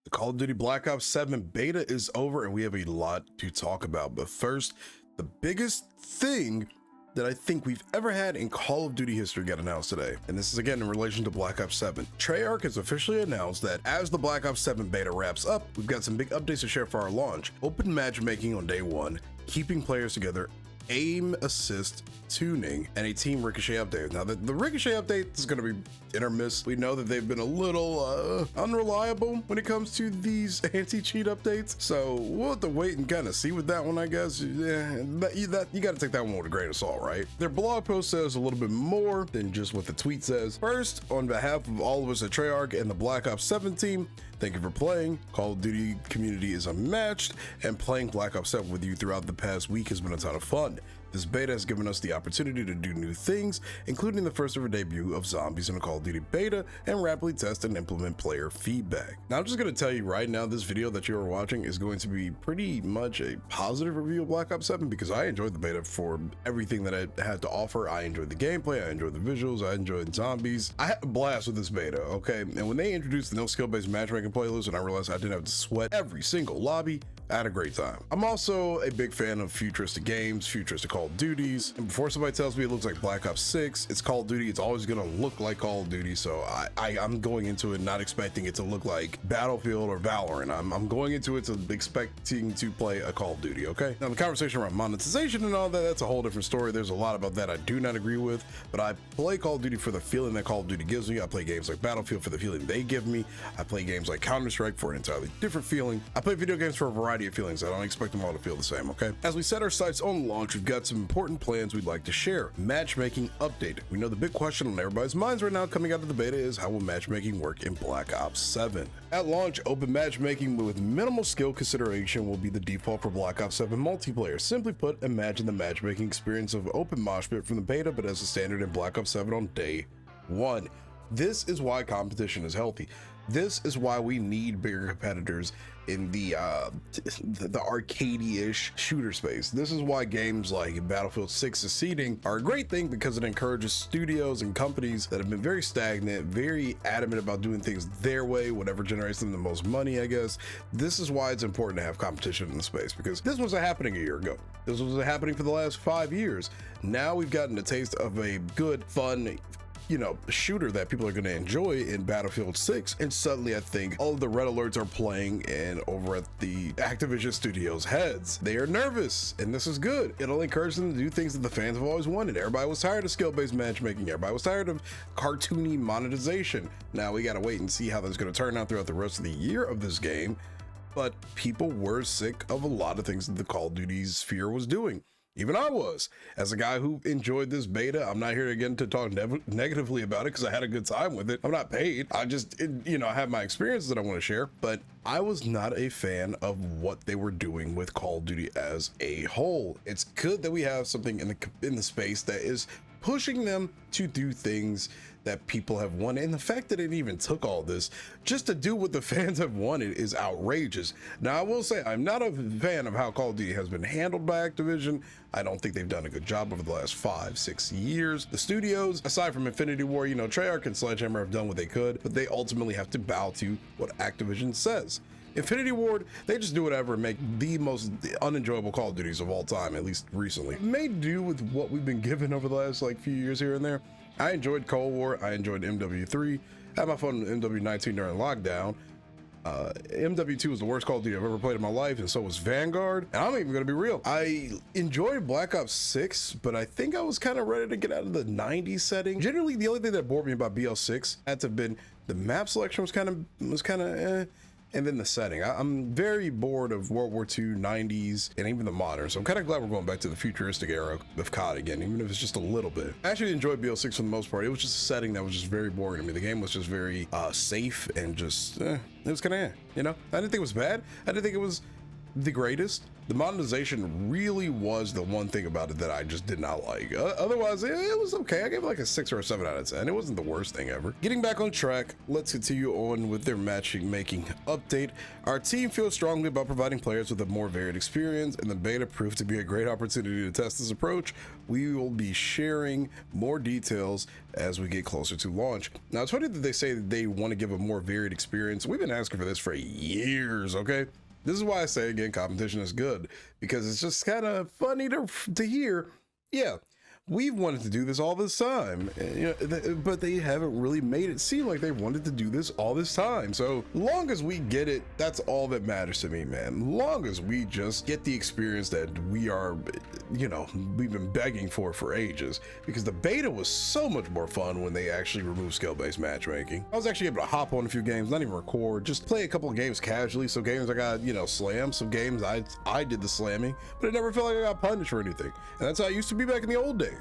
The Call of Duty Black Ops 7 beta is over and we have a lot to talk about. But first, the biggest thing that I think we've ever had in Call of Duty history got announced today. And this is again in relation to Black Ops 7. Treyarch has officially announced that as the Black Ops 7 beta wraps up, we've got some big updates to share for our launch. Open matchmaking on day one, keeping players together, aim assist tuning, and a team ricochet update. Now the ricochet update is going to be hit or miss. We know that they've been a little unreliable when it comes to these anti-cheat updates, so we'll have to wait and kind of see with that one, I guess. Yeah, you got to take that one with a grain of salt, right? Their blog post says a little bit more than just what the tweet says. First, on behalf of all of us at Treyarch and the Black Ops 7 team, thank you for playing. Call of Duty community is unmatched, and playing Black Ops 7 with you throughout the past week has been a ton of fun. This beta has given us the opportunity to do new things, including the first ever debut of zombies in a Call of Duty beta, and rapidly test and implement player feedback. Now, I'm just going to tell you right now, this video that you are watching is going to be pretty much a positive review of Black Ops 7 because I enjoyed the beta for everything that it had to offer. I enjoyed the gameplay, I enjoyed the visuals, I enjoyed zombies. I had a blast with this beta, okay? And when they introduced the no skill-based matchmaking playlist and I realized I didn't have to sweat every single lobby, I had a great time. I'm also a big fan of futuristic games, futuristic Call of Duties, and before somebody tells me it looks like Black Ops 6, it's Call of Duty, it's always gonna look like Call of Duty, so I'm going into it not expecting it to look like Battlefield or Valorant. I'm going into it to expecting to play a Call of Duty, okay? Now the conversation around monetization and all that, that's a whole different story. There's a lot about that I do not agree with, but I play Call of Duty for the feeling that Call of Duty gives me. I play games like Battlefield for the feeling they give me. I play games like Counter-Strike for an entirely different feeling. I play video games for a variety of feelings. I don't expect them all to feel the same, okay? As we set our sights on launch, we've got some important plans we'd like to share. Matchmaking update. We know the big question on everybody's minds right now coming out of the beta is how will matchmaking work in Black Ops 7? At launch, open matchmaking with minimal skill consideration will be the default for Black Ops 7 multiplayer. Simply put, imagine the matchmaking experience of open mosh pit from the beta, but as a standard in Black Ops 7 on day one. This is why competition is healthy. This is why we need bigger competitors in the arcade-ish shooter space. This is why games like Battlefield 6's seeding are a great thing because it encourages studios and companies that have been very stagnant, very adamant about doing things their way, whatever generates them the most money, I guess. This is why it's important to have competition in the space because this wasn't happening a year ago. This was happening for the last 5 years. Now we've gotten a taste of a good, fun, shooter that people are going to enjoy in Battlefield 6, and suddenly I think all of the red alerts are playing and over at the Activision Studios heads. They are nervous, and this is good. It'll encourage them to do things that the fans have always wanted. Everybody was tired of skill-based matchmaking. Everybody was tired of cartoony monetization. Now we got to wait and see how that's going to turn out throughout the rest of the year of this game, but people were sick of a lot of things that the Call of Duty sphere was doing. Even I was. As a guy who enjoyed this beta, I'm not here again to talk negatively about it because I had a good time with it. I'm not paid. I just, I have my experiences that I want to share, but I was not a fan of what they were doing with Call of Duty as a whole. It's good that we have something in the space that is pushing them to do things that people have wanted, and the fact that it even took all this just to do what the fans have wanted is outrageous. Now I will say I'm not a fan of how Call of Duty has been handled by Activision. I don't think they've done a good job over the last 5-6 years. The studios, aside from Infinity War, Treyarch and Sledgehammer have done what they could, but they ultimately have to bow to what Activision says. Infinity Ward, they just do whatever and make the most unenjoyable Call of Duties of all time, at least recently. It may do with what we've been given over the last few years here and there. I enjoyed Cold War, I enjoyed MW3, had my fun with MW19 during lockdown. MW2 was the worst Call of Duty I've ever played in my life, and so was Vanguard. And I'm even gonna be real, I enjoyed Black Ops 6, but I think I was kind of ready to get out of the 90s setting. Generally, the only thing that bored me about BO6 had to have been the map selection was kind of eh. And then the setting. I'm very bored of World War II, 90s, and even the modern. So I'm kind of glad we're going back to the futuristic era of COD again, even if it's just a little bit. I actually enjoyed BO6 for the most part. It was just a setting that was just very boring to me. The game was just very safe and just, it was kind of, I didn't think it was bad. I didn't think it was the greatest. The monetization really was the one thing about it that I just did not like. Otherwise, it was okay. I gave it like a 6 or a 7 out of 10. It wasn't the worst thing ever. Getting back on track, let's continue on with their matchmaking update. Our team feels strongly about providing players with a more varied experience, and the beta proved to be a great opportunity to test this approach. We will be sharing more details as we get closer to launch. Now, it's funny that they say that they want to give a more varied experience. We've been asking for this for years, okay? This is why I say, again, competition is good, because it's just kind of funny to hear, yeah, we've wanted to do this all this time, but they haven't really made it seem like they wanted to do this all this time. So long as we get it, that's all that matters to me, man. Long as we just get the experience that we are, we've been begging for ages, because the beta was so much more fun when they actually removed skill-based matchmaking. I was actually able to hop on a few games, not even record, just play a couple of games casually. So games I got, slammed, some games I did the slamming, but it never felt like I got punished or anything. And that's how it used to be back in the old days.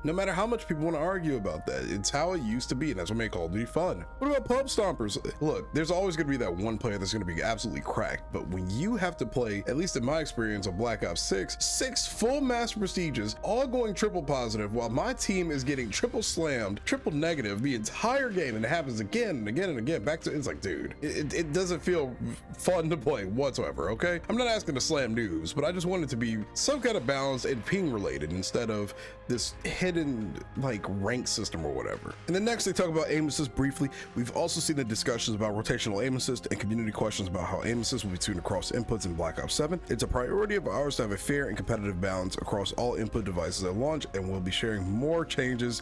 No matter how much people want to argue about that, it's how it used to be, and that's what made Call of Duty fun. What about pub stompers? Look, there's always going to be that one player that's going to be absolutely cracked, but when you have to play, at least in my experience on Black Ops 6 full master prestiges, all going triple positive, while my team is getting triple slammed, triple negative the entire game, and it happens again and again and again, back to, it's like, dude, it doesn't feel fun to play whatsoever, okay? I'm not asking to slam noobs, but I just want it to be some kind of balance and ping related instead of this hidden like rank system or whatever. And then next they talk about aim assist briefly. We've also seen the discussions about rotational aim assist and community questions about how aim assist will be tuned across inputs in Black Ops 7. It's a priority of ours to have a fair and competitive balance across all input devices at launch, and we'll be sharing more changes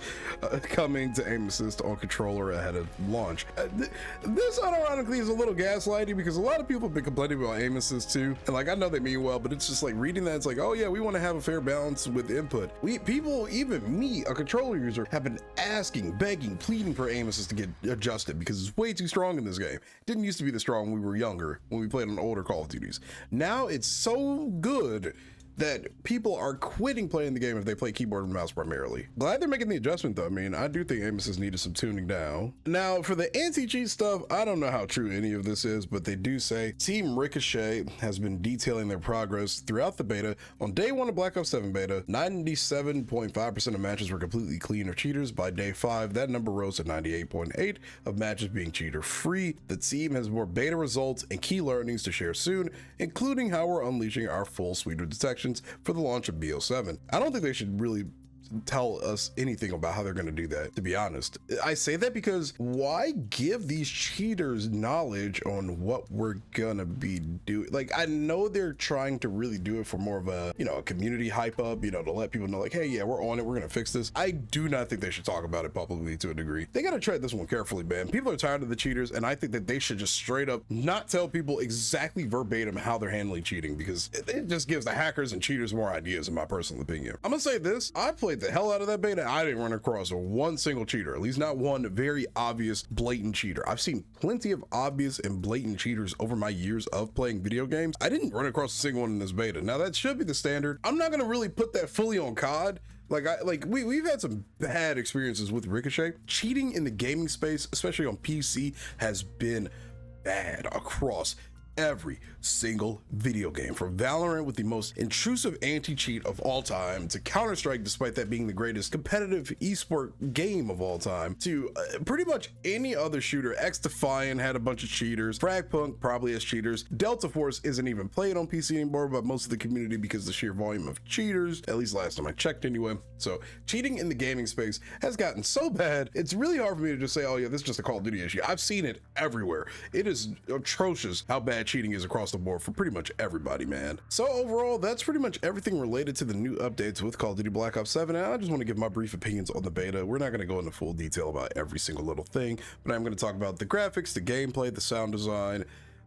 coming to aim assist on controller ahead of launch. This unironically is a little gaslighting, because a lot of people have been complaining about aim assist too, and like I know they mean well, but it's just like reading that, it's like, oh yeah, we want to have a fair balance with input. People, even me, a controller user, have been asking, begging, pleading for aim assist to get adjusted because it's way too strong in this game. It didn't used to be this strong when we were younger, when we played on older Call of Duties. Now it's so good that people are quitting playing the game if they play keyboard and mouse primarily. Glad they're making the adjustment though. I mean, I do think aim assist needed some tuning down. Now for the anti-cheat stuff, I don't know how true any of this is, but they do say Team Ricochet has been detailing their progress throughout the beta. On day 1 of Black Ops 7 beta, 97.5% of matches were completely clean or cheaters. By day 5, that number rose to 98.8% of matches being cheater free. The team has more beta results and key learnings to share soon, including how we're unleashing our full suite of detection for the launch of BO7. I don't think they should really tell us anything about how they're going to do that, to be honest. I say that because why give these cheaters knowledge on what we're gonna be doing? Like, I know they're trying to really do it for more of a, a community hype up, to let people know like, hey, yeah, we're on it, we're gonna fix this. I do not think they should talk about it publicly to a degree. They gotta tread this one carefully, man. People are tired of the cheaters, and I think that they should just straight up not tell people exactly verbatim how they're handling cheating, because it just gives the hackers and cheaters more ideas, in my personal opinion. I'm gonna say this, I played the hell out of that beta. I didn't run across one single cheater, at least not one very obvious blatant cheater. I've seen plenty of obvious and blatant cheaters over my years of playing video games. I didn't run across a single one in this beta. Now that should be the standard. I'm not gonna really put that fully on COD. We've had some bad experiences with Ricochet. Cheating in the gaming space, especially on PC, has been bad across every single video game, from Valorant with the most intrusive anti-cheat of all time, to Counter-Strike, despite that being the greatest competitive esport game of all time, to pretty much any other shooter. X-Defiant had a bunch of cheaters. Fragpunk probably has cheaters. Delta Force isn't even played on PC anymore by most of the community because of the sheer volume of cheaters, at least last time I checked anyway. So cheating in the gaming space has gotten so bad, it's really hard for me to just say, oh yeah, this is just a Call of Duty issue. I've seen it everywhere. It is atrocious how bad cheating is across the board for pretty much everybody, man. So overall, that's pretty much everything related to the new updates with Call of Duty Black Ops 7, and I just want to give my brief opinions on the beta. We're not going to go into full detail about every single little thing, but I'm going to talk about the graphics, the gameplay, the sound design,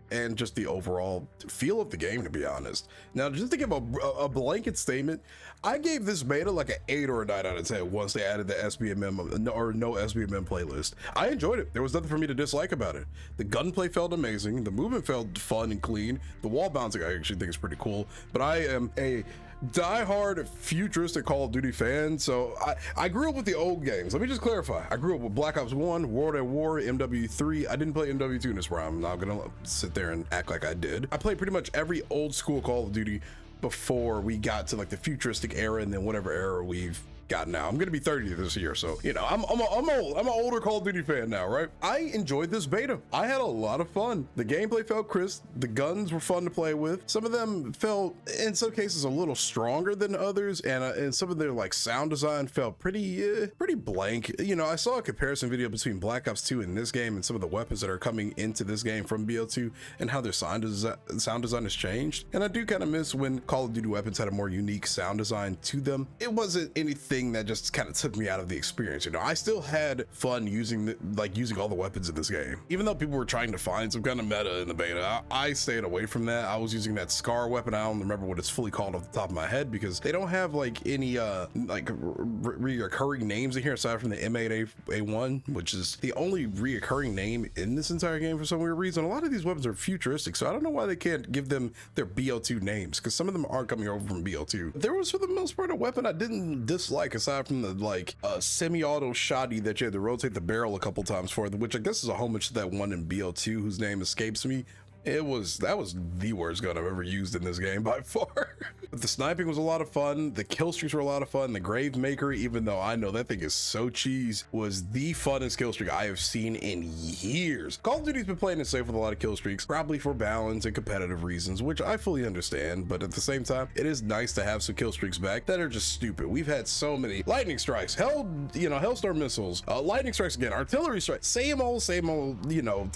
and just the overall feel of the game, to be honest. Now, just to give a blanket statement, I gave this beta like an 8 or a 9 out of 10 once they added the SBMM or no SBMM playlist. I enjoyed it. There was nothing for me to dislike about it. The gunplay felt amazing. The movement felt fun and clean. The wall bouncing I actually think is pretty cool, but I am a diehard futuristic Call of Duty fan, so I grew up with the old games. Let me just clarify. I grew up with Black Ops 1, World at War, MW3. I didn't play MW2 in this round. I'm not gonna sit there and act like I did. I played pretty much every old school Call of Duty before we got to like the futuristic era and then whatever era we've got now. I'm gonna be 30 this year, so you know I'm old. I'm an older Call of Duty fan now, right? I enjoyed this beta. I had a lot of fun. The gameplay felt crisp. The guns were fun to play with. Some of them felt, in some cases, a little stronger than others, and some of their like sound design felt pretty blank. You know, I saw a comparison video between Black Ops 2 and this game, and some of the weapons that are coming into this game from BO2 and how their sound design has changed. And I do kind of miss when Call of Duty weapons had a more unique sound design to them. It wasn't anything that just kind of took me out of the experience. You know, I still had fun using all the weapons in this game. Even though people were trying to find some kind of meta in the beta, I stayed away from that. I was using that SCAR weapon. I don't remember what it's fully called off the top of my head because they don't have like any reoccurring names in here aside from the M8A1, which is the only reoccurring name in this entire game for some weird reason. A lot of these weapons are futuristic, so I don't know why they can't give them their BO2 names, because some of them are coming over from BO2. There was, for the most part, a weapon I didn't dislike aside from the like semi-auto shotty that you had to rotate the barrel a couple times for, which I guess is a homage to that one in BO2 whose name escapes me. That was the worst gun I've ever used in this game by far. But the sniping was a lot of fun. The kill streaks were a lot of fun. The Grave Maker, even though I know that thing is so cheese, was the funnest kill streak I have seen in years. Call of Duty's been playing it safe with a lot of kill streaks, probably for balance and competitive reasons, which I fully understand. But at the same time, it is nice to have some kill streaks back that are just stupid. We've had so many lightning strikes, Hellstorm missiles, lightning strikes again, artillery strikes, same old,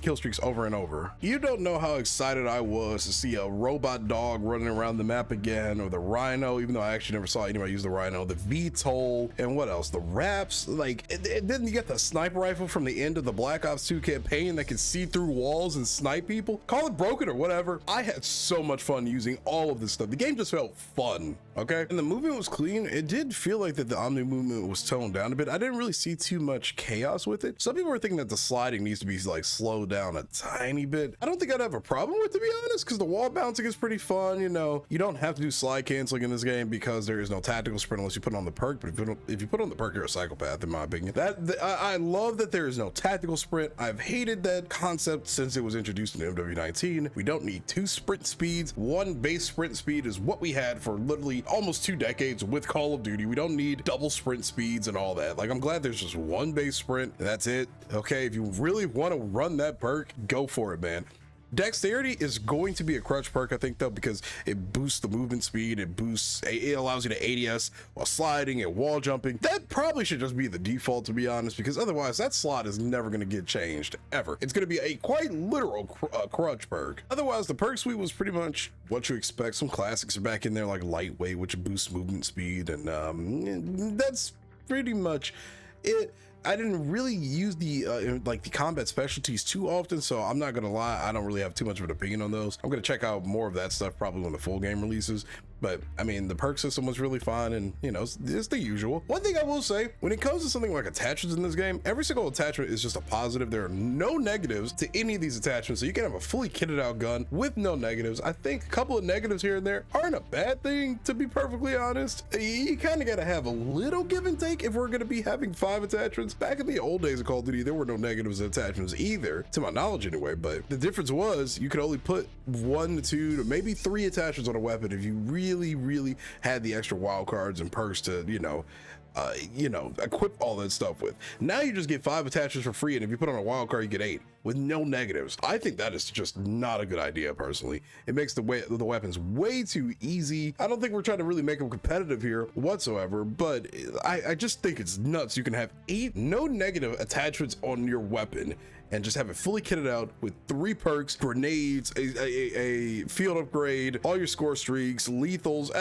kill streaks over and over. You don't know how excited I was to see a robot dog running around the map again, or the Rhino, even though I actually never saw anybody use the Rhino, the VTOL, and what else? The Raps. Like, then you get the sniper rifle from the end of the Black Ops 2 campaign that can see through walls and snipe people. Call it broken or whatever. I had so much fun using all of this stuff. The game just felt fun, okay? And the movement was clean. It did feel like that the Omni movement was toned down a bit. I didn't really see too much chaos with it. Some people were thinking that the sliding needs to be like slowed down a tiny bit. I don't think I'd have a problem with, to be honest, because the wall bouncing is pretty fun. You know, you don't have to do slide canceling in this game because there is no tactical sprint unless you put on the perk. But if you put on the perk, you're a psychopath, in my opinion. I love that there is no tactical sprint. I've hated that concept since it was introduced in MW19. We don't need two sprint speeds. One base sprint speed is what we had for literally almost 2 decades with Call of Duty. We don't need double sprint speeds and all that. Like, I'm glad there's just one base sprint and that's it. Okay, if you really want to run that perk, go for it, man. Dexterity is going to be a crutch perk, I think, though, because it boosts the movement speed, it allows you to ADS while sliding and wall jumping. That probably should just be the default, to be honest, because otherwise that slot is never going to get changed, ever. It's going to be a quite literal crutch perk. Otherwise, the perk suite was pretty much what you expect. Some classics are back in there, like lightweight, which boosts movement speed, and that's pretty much it. I didn't really use the combat specialties too often, so I'm not gonna lie, I don't really have too much of an opinion on those. I'm gonna check out more of that stuff probably when the full game releases. But I mean, the perk system was really fun, and you know, it's the usual. One thing I will say, when it comes to something like attachments in this game, every single attachment is just a positive. There are no negatives to any of these attachments, so you can have a fully kitted out gun with no negatives. I think a couple of negatives here and there aren't a bad thing, to be perfectly honest. You kind of got to have a little give and take if we're going to be having 5 attachments. Back in the old days of Call of Duty, there were no negatives and attachments either, to my knowledge anyway. But the difference was you could only put 1 to 2 to maybe 3 attachments on a weapon if you really had the extra wild cards and perks to, equip all that stuff with. Now you just get 5 attachments for free, and if you put on a wild card, you get 8 with no negatives. I think that is just not a good idea, personally. It makes the weapons way too easy. I don't think we're trying to really make them competitive here whatsoever, but I just think it's nuts. You can have 8 no negative attachments on your weapon and just have it fully kitted out with 3 perks, grenades, a field upgrade, all your score streaks, lethals.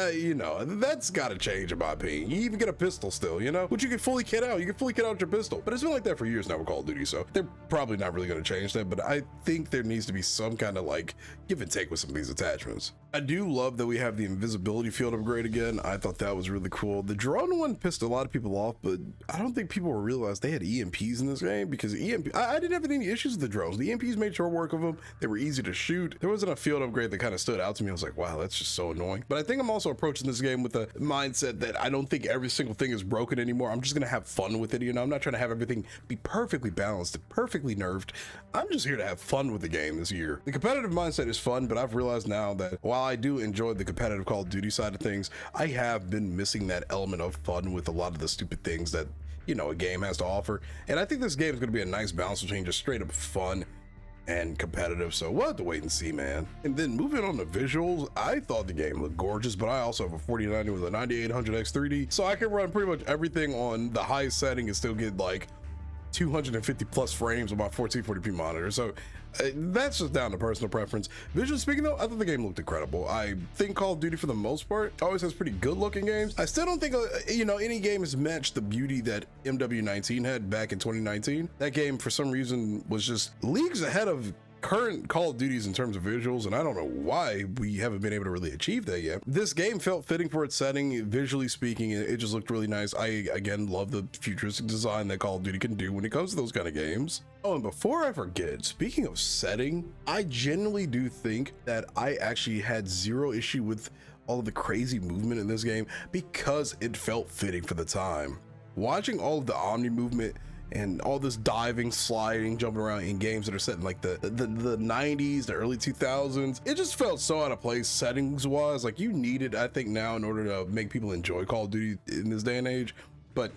That's gotta change in my opinion. You even get a pistol still, which you can fully kit out. You can fully kit out your pistol, but it's been like that for years now with Call of Duty, so they're probably not really gonna change that, but I think there needs to be some kind of like give and take with some of these attachments. I do love that we have the invisibility field upgrade again. I thought that was really cool. The drone one pissed a lot of people off, but I don't think people realized they had EMPs in this game, because I didn't have any any issues with the drones. The EMPs made short work of them. They were easy to shoot. There wasn't a field upgrade that kind of stood out to me. I was like, wow, that's just so annoying. But I think I'm also approaching this game with a mindset that I don't think every single thing is broken anymore. I'm just gonna have fun with it. You know, I'm not trying to have everything be perfectly balanced and perfectly nerfed. I'm just here to have fun with the game this year. The competitive mindset is fun, but I've realized now that while I do enjoy the competitive Call of Duty side of things, I have been missing that element of fun with a lot of the stupid things that, you know, a game has to offer. And I think this game is going to be a nice balance between just straight up fun and competitive, so we'll have to wait and see, man. And then moving on to visuals, I thought the game looked gorgeous, but I also have a 4090 with a 9800X 3D, so I can run pretty much everything on the highest setting and still get like 250 plus frames on my 1440p monitor. So that's just down to personal preference. Visually speaking though, I thought the game looked incredible. I think Call of Duty for the most part always has pretty good looking games. I still don't think you know, any game has matched the beauty that MW19 had back in 2019. That game for some reason was just leagues ahead of current Call of Duties in terms of visuals, and I don't know why we haven't been able to really achieve that yet. This game felt fitting for its setting. Visually speaking, it just looked really nice. I again love the futuristic design that Call of Duty can do when it comes to those kind of games. Oh, and before I forget, speaking of setting, I genuinely do think that I actually had zero issue with all of the crazy movement in this game because it felt fitting for the time. Watching all of the Omni movement and all this diving, sliding, jumping around in games that are set in like the 90s, the early 2000s, it just felt so out of place settings wise. Like, you need it, I think, now in order to make people enjoy Call of Duty in this day and age. But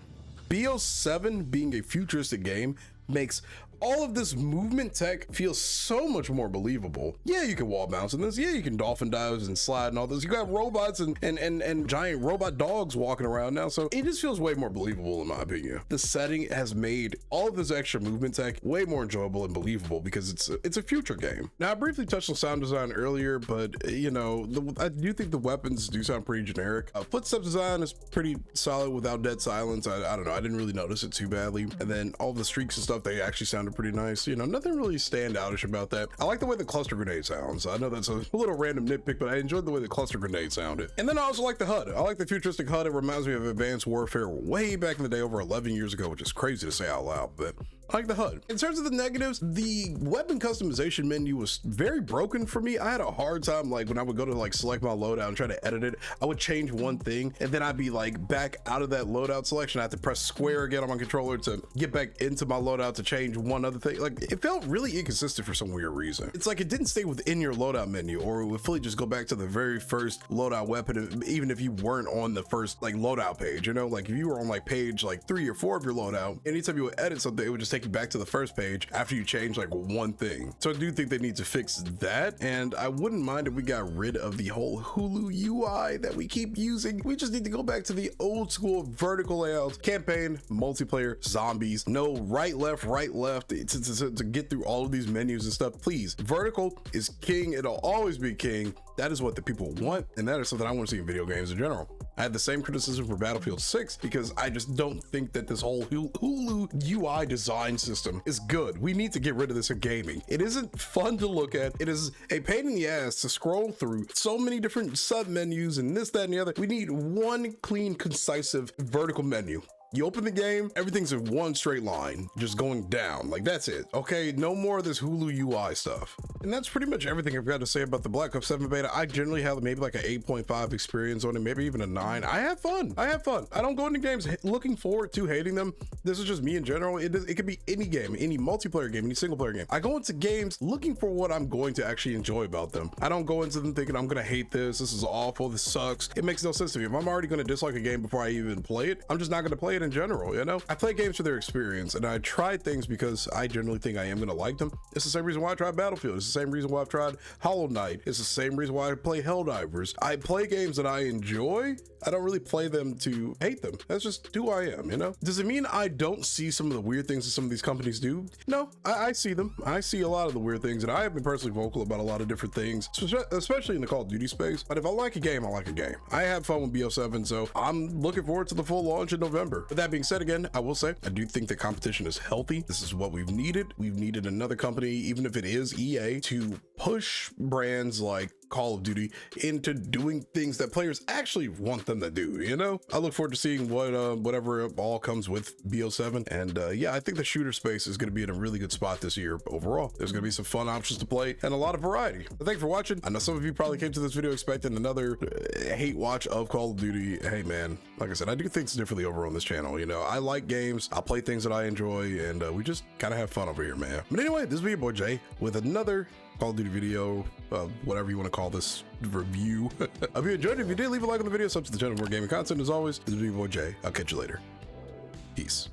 BO7 being a futuristic game makes all of this movement tech feels so much more believable. Yeah, you can wall bounce in this. Yeah, you can dolphin dives and slide and all this. You got robots and giant robot dogs walking around now. So it just feels way more believable in my opinion. The setting has made all of this extra movement tech way more enjoyable and believable because it's a future game. Now, I briefly touched on sound design earlier, but you know, I do think the weapons do sound pretty generic. Footstep design is pretty solid without dead silence. I don't know. I didn't really notice it too badly. And then all the streaks and stuff, they actually sounded pretty nice. You know, nothing really standoutish about that. I like the way the cluster grenade sounds. I know that's a little random nitpick, but I enjoyed the way the cluster grenade sounded. And then I also like the HUD. I like the futuristic HUD. It reminds me of Advanced Warfare way back in the day, over 11 years ago, which is crazy to say out loud, but I like the HUD. In terms of the negatives, the weapon customization menu was very broken for me. I had a hard time, like when I would go to like select my loadout and try to edit it, I would change one thing and then I'd be like back out of that loadout selection. I had to press square again on my controller to get back into my loadout to change one other thing. Like, it felt really inconsistent for some weird reason. It's like it didn't stay within your loadout menu, or it would fully just go back to the very first loadout weapon, even if you weren't on the first like loadout page. You know, like if you were on like page like 3 or 4 of your loadout, anytime you would edit something, it would just take you back to the first page after you change like one thing. So I do think they need to fix that, and I wouldn't mind if we got rid of the whole Hulu UI that we keep using. We just need to go back to the old school vertical layouts, campaign, multiplayer, zombies, no right left to get through all of these menus and stuff. Please, vertical is king. It'll always be king. That is what the people want, and that is something I want to see in video games in general. I had the same criticism for Battlefield 6 because I just don't think that this whole Hulu UI design system is good. We need to get rid of this in gaming. It isn't fun to look at. It is a pain in the ass to scroll through so many different sub menus and this, that, and the other. We need one clean, concise vertical menu. You open the game, everything's in one straight line, just going down. Like, that's it. Okay, no more of this Hulu UI stuff. And that's pretty much everything I've got to say about the Black Ops 7 beta. I generally have maybe like an 8.5 experience on it, maybe even a 9. I have fun. I don't go into games looking forward to hating them. This is just me in general. It could be any game, any multiplayer game, any single player game. I go into games looking for what I'm going to actually enjoy about them. I don't go into them thinking I'm going to hate this. This is awful. This sucks. It makes no sense to me. If I'm already going to dislike a game before I even play it, I'm just not going to play it in general. You know, I play games for their experience, and I try things because I generally think I am going to like them. It's the same reason why I tried Battlefield. It's the same reason why I've tried Hollow Knight. It's the same reason why I play Helldivers. I play games that I enjoy. I don't really play them to hate them. That's just who I am, you know? Does it mean I don't see some of the weird things that some of these companies do? No, I see them. I see a lot of the weird things, and I have been personally vocal about a lot of different things, especially in the Call of Duty space. But if I like a game, I like a game. I have fun with BO7, so I'm looking forward to the full launch in November. With that being said, again, I will say, I do think the competition is healthy. This is what we've needed. We've needed another company, even if it is EA, to push brands like Call of Duty into doing things that players actually want them to do, you know? I look forward to seeing what whatever all comes with BO7. And yeah, I think the shooter space is going to be in a really good spot this year overall. There's going to be some fun options to play and a lot of variety. But thanks for watching. I know some of you probably came to this video expecting another hate watch of Call of Duty. Hey man, like I said, I do things differently over on this channel. You know, I like games, I'll play things that I enjoy, and we just kind of have fun over here, man. But anyway, this is your boy Jay with another Call of Duty video, whatever you want to call this review. I hope you enjoyed it. If you did, leave a like on the video, sub to the channel for more gaming content. As always, this is your boy Jay. I'll catch you later. Peace.